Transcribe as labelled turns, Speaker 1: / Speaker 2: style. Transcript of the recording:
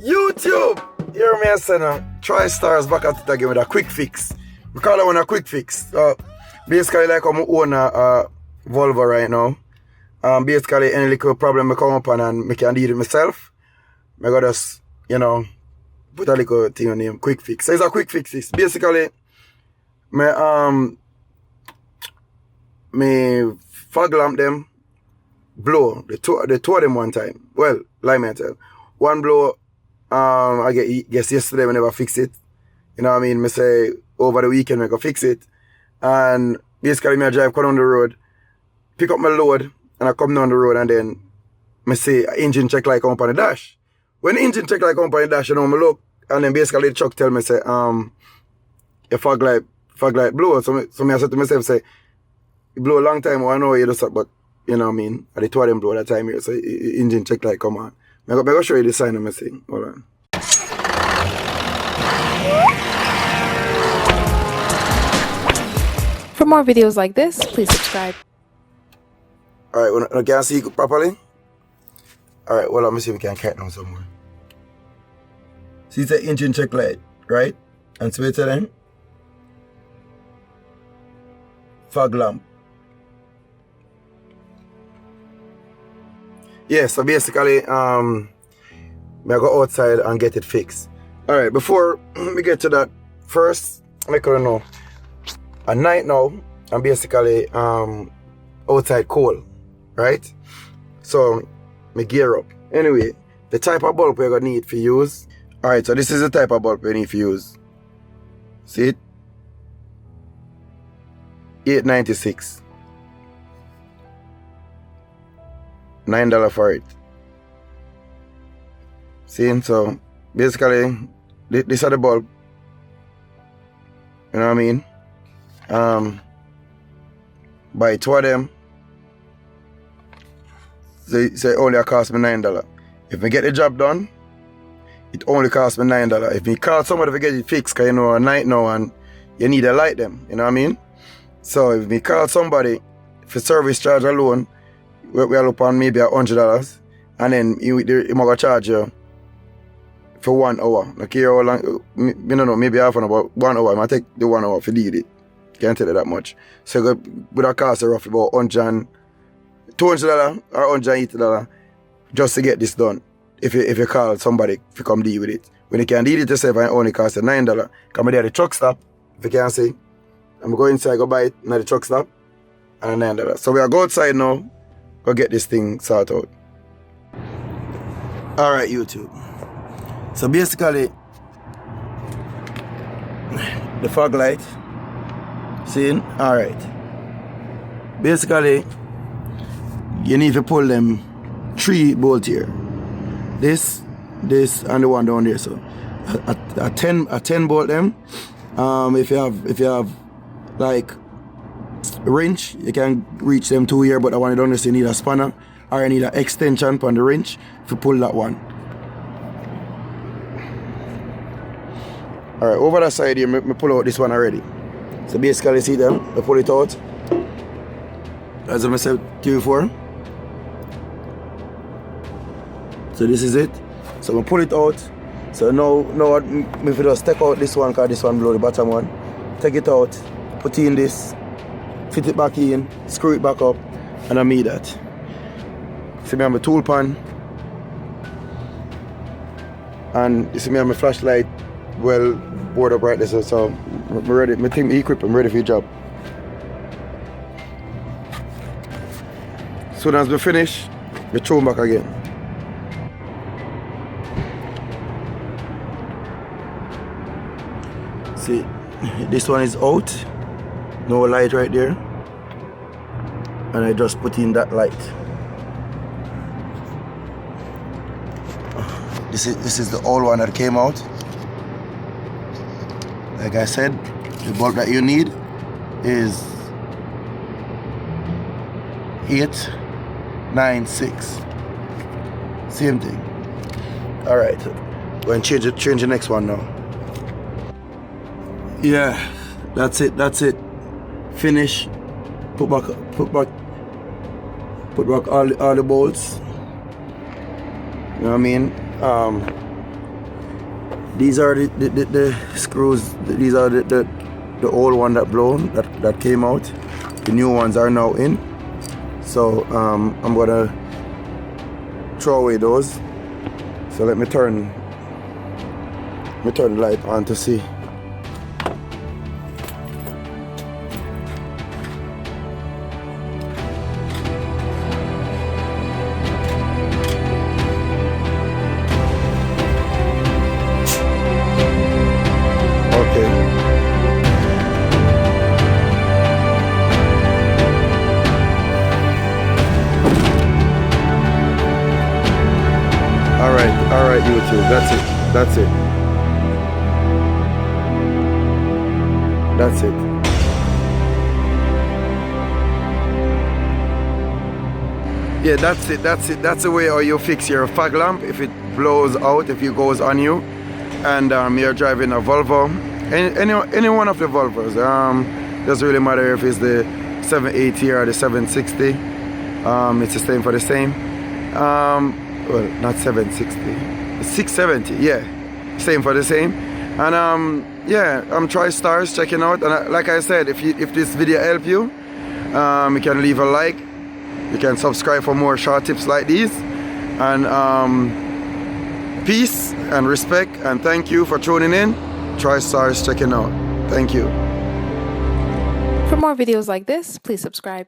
Speaker 1: YouTube! Hear me say now, TriStar's back at it again with a quick fix. We call that one a quick fix. Basically like I'm own a Volvo right now. Basically any little problem I come up on and I can deal with myself. I got just, you know, put a little thing on name, quick fix. So it's a quick fix. It's basically my fog lamp them blow. The two of them one time. Well, like me tell. One blow I guess yesterday we never fix it. You know what I mean? Me say over the weekend we go fix it. And basically me I drive come on the road, pick up my load, and I come down the road and then me say engine check light come up on the dash. When the engine check light come up on the dash, you know, me look and then basically the truck tell me say your fog light blow. So me I said to myself say it blow a long time, I know you just but you know what I mean? And the two of them blow that time here, so engine check light come on. I go show you the sign of my thing. Hold on.
Speaker 2: For more videos like this, please subscribe.
Speaker 1: Alright, I can't see it properly. Alright, well, let me see if we can cut down somewhere. See the engine check light, right? And so it's then fog lamp. Yeah, so basically, I go outside and get it fixed. Alright, before we get to that, first, I couldn't know. At night now, I'm basically outside cold, right? So, me gear up. Anyway, the type of bulb we're gonna need to use. Alright, so this is the type of bulb we need to use. See it? 896. $9 for it. See, so basically this are the bulb. You know what I mean? Buy two of them. So it only cost me $9. If I get the job done, it only cost me $9. If you call somebody to get it fixed, cause you know at night now and you need to light them, you know what I mean? So if you call somebody for service charge alone, we are upon maybe $100, and then he might charge you for 1 hour. Like here how long, I don't know, maybe half an hour, 1 hour. I might take the 1 hour for deal it. Can't tell you that much. So it would cost roughly about $200 or $180 just to get this done. If you call somebody to come deal with it. When you can deal it yourself, it only costs $9. Come there at the truck stop, if you can see. I'm going inside, go buy it at the truck stop, and $9. So we are go outside now. Go get this thing sorted out. Alright, YouTube. So basically, the fog light. See? Alright. Basically, you need to pull them 3 bolts here. This, and the one down there. So a 10 bolt them. If you have like wrench, you can reach them 2 here, but the one you don't necessarily need a spanner or you need an extension on the wrench to pull that one. Alright, over that side here, me pull out this one already. So basically, see them, I pull it out. As I said to you before. So this is it. So I pull it out. So now if you just take out this one, because this one blow the bottom one. Take it out, put in this, fit it back in, screw it back up, and I made that. See me on my tool pan, and you see me on my flashlight, well board up right there, so I'm ready, my team equipped, I'm ready for your job. Soon as we finish, we throw them back again. See, this one is out, no light right there, and I just put in that light. This is the old one that came out. Like I said, the bulb that you need is 896. Same thing. All right, go and change the next one now. Yeah, that's it. Finish. Put back all the bolts. You know what I mean? These are the screws. These are the old one that blown that came out. The new ones are now in. So I'm gonna throw away those. So let me turn the light on to see. Alright YouTube, that's it. Yeah, that's it. That's the way how you fix your fog lamp if it blows out, if it goes on you, and you're driving a Volvo, any one of the Volvos. Doesn't really matter if it's the 780 or the 760. It's the same for the same. Well, not 760, 670, yeah, same for the same. And yeah, I'm TriStars checking out, and like I said, if this video helped you, you can leave a like, you can subscribe for more short tips like these, and peace and respect, and thank you for tuning in. TriStars checking out. Thank you.
Speaker 2: For more videos like this, please subscribe.